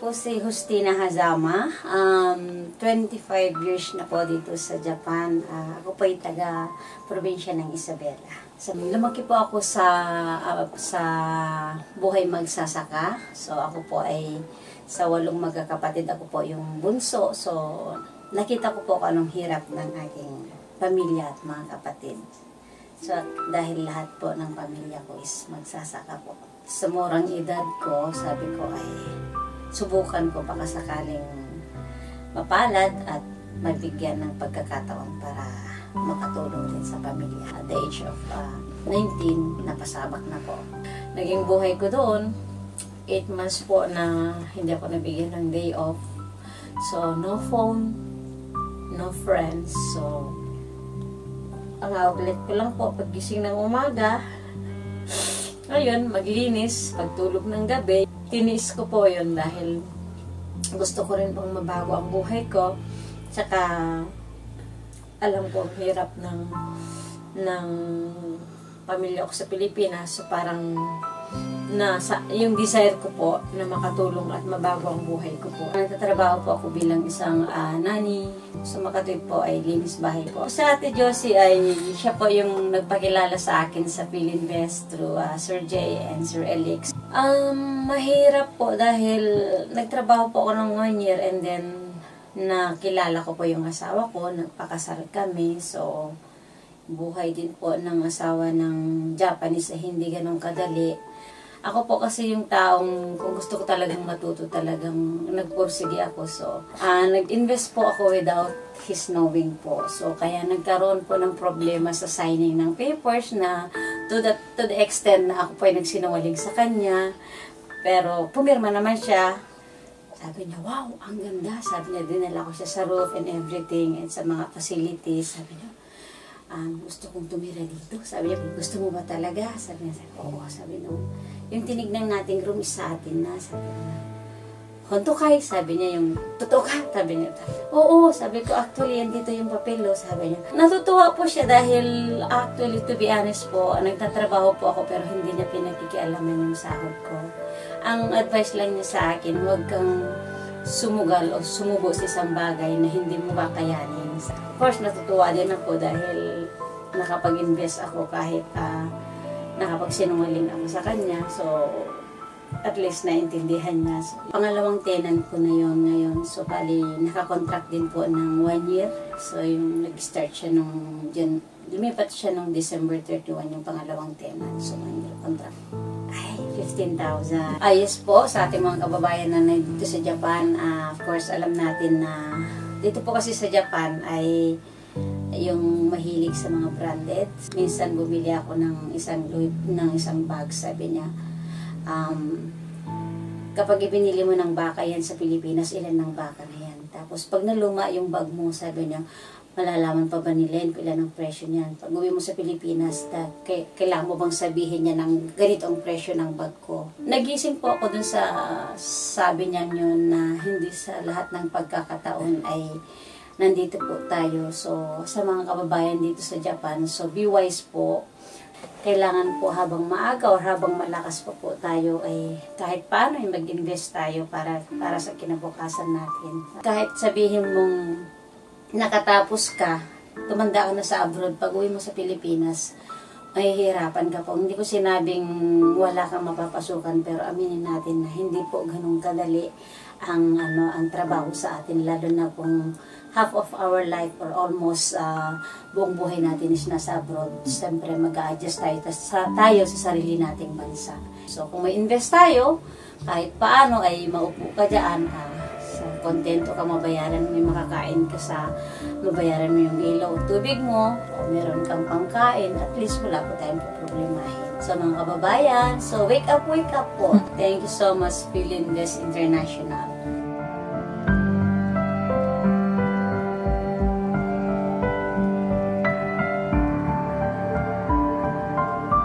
po si Justina Hazama. 25 years na po dito sa Japan. Ako po ay taga probinsya ng Isabela. So, lumaki po ako sa buhay magsasaka. So ako po ay sa 8 magkakapatid. Ako po yung bunso. So nakita ko po kung anong hirap ng aking pamilya at mga kapatid. So dahil lahat po ng pamilya ko is magsasaka po. Sa murang edad ko, sabi ko ay subukan ko baka sakaling mapalad at mabigyan ng pagkakataon para makatulong din sa pamilya. At the age of 19, napasabak na po. Naging buhay ko doon, 8 months po na hindi ako nabigyan ng day off. So, no phone, no friends. So, ang outlet ko lang po, paggising ng umaga, ayun, maglinis, pagtulog ng gabi. Tiniis ko po yun dahil gusto ko rin pong mabago ang buhay ko. Tsaka, alam ko, hirap ng pamilya ko sa Pilipinas. So, parang yung desire ko po na makatulong at mabago ang buhay ko po. Nagtatrabaho po ako bilang isang nani. Sa Makatwid po ay linis bahay po. Sa Ate Josie ay siya po yung nagpakilala sa akin sa Philinvest through Sir Jay and Sir Elix. Mahirap po dahil nagtrabaho po ako ng 1 year and then nakilala ko po yung asawa ko. Nagpakasal kami. So, buhay din po ng asawa ng Japanese ay hindi ganun kadali. Ako po kasi yung taong kung gusto ko talagang matuto, talagang nagpursige ako. So, nag-invest po ako without his knowing po. So, kaya nagkaroon po ng problema sa signing ng papers na to the extent na ako po ay nagsinungaling sa kanya. Pero, pumirma naman siya. Sabi niya, wow, ang ganda. Sabi niya, dinala ko siya sa roof and everything and sa mga facilities. Sabi niya, gusto kong tumira dito. Sabi niya, gusto mo ba talaga? Sabi niya, oo. Sabi niya, yung tinignan nating room is sa atin na. Sabi niya, honto kay? Sabi niya, yung totoo ka? Sabi niya, oo. Sabi ko, actually, yan dito yung papelo. Sabi niya, natutuwa po siya dahil actually, to be honest po, nagtatrabaho po ako pero hindi niya pinakikialaman yung sahod ko. Ang advice lang niya sa akin, huwag kang sumugal o sumubo sa isang bagay na hindi mo kakayanin. Of course, natutuwa din ako dahil nakapag-invest ako kahit nakapagsinungaling ako sa kanya. So, at least naintindihan niya. So, pangalawang tenant ko na yun ngayon. So, bali, nakakontract din po ng 1 year. So, yung nag-start siya lumipat siya nung December 31 yung pangalawang tenant. So, 1 year contract. Ay, 15,000. Yes po, sa ating mga kababayan na nandito sa Japan, of course, alam natin na dito po kasi sa Japan ay yung mahilig sa mga branded. Minsan bumili ako ng isang bag, sabi niya, kapag ibinili mo ng baka yan sa Pilipinas, ilan ng baka na yan. Tapos pag naluma yung bag mo, sabi niya, malalaman pa ba nila kung ilan ang presyo niyan. Pag uwi mo sa Pilipinas, kailangan mo bang sabihin niya ng ganito ang presyo ng bag ko. Nagising po ako dun sa sabi niya yun na hindi sa lahat ng pagkakataon ay nandito po tayo. So, sa mga kababayan dito sa Japan, so be wise po. Kailangan po habang maaga o habang malakas pa po tayo ay kahit paano ay mag-invest tayo para sa kinabukasan natin. Kahit sabihin mong nakatapos ka, tumanda ka na sa abroad, pag uwi mo sa Pilipinas, mahihirapan ka po. Hindi ko sinabing wala kang mapapasukan, pero aminin natin na hindi po ganun kadali ang trabaho sa atin, lalo na kung half of our life or almost buong buhay natin is nasa abroad. Siyempre mag-a-adjust tayo sa sarili nating bansa. So kung may invest tayo, kahit paano ay maupo ka dyan, kontento ka, mabayaran mo yung makakain ka mabayaran mo yung ilaw, tubig mo, o meron kang pangkain, at least wala po tayong problemahin. Sa mga kababayan, so wake up po. Thank you so much, Philinvest International.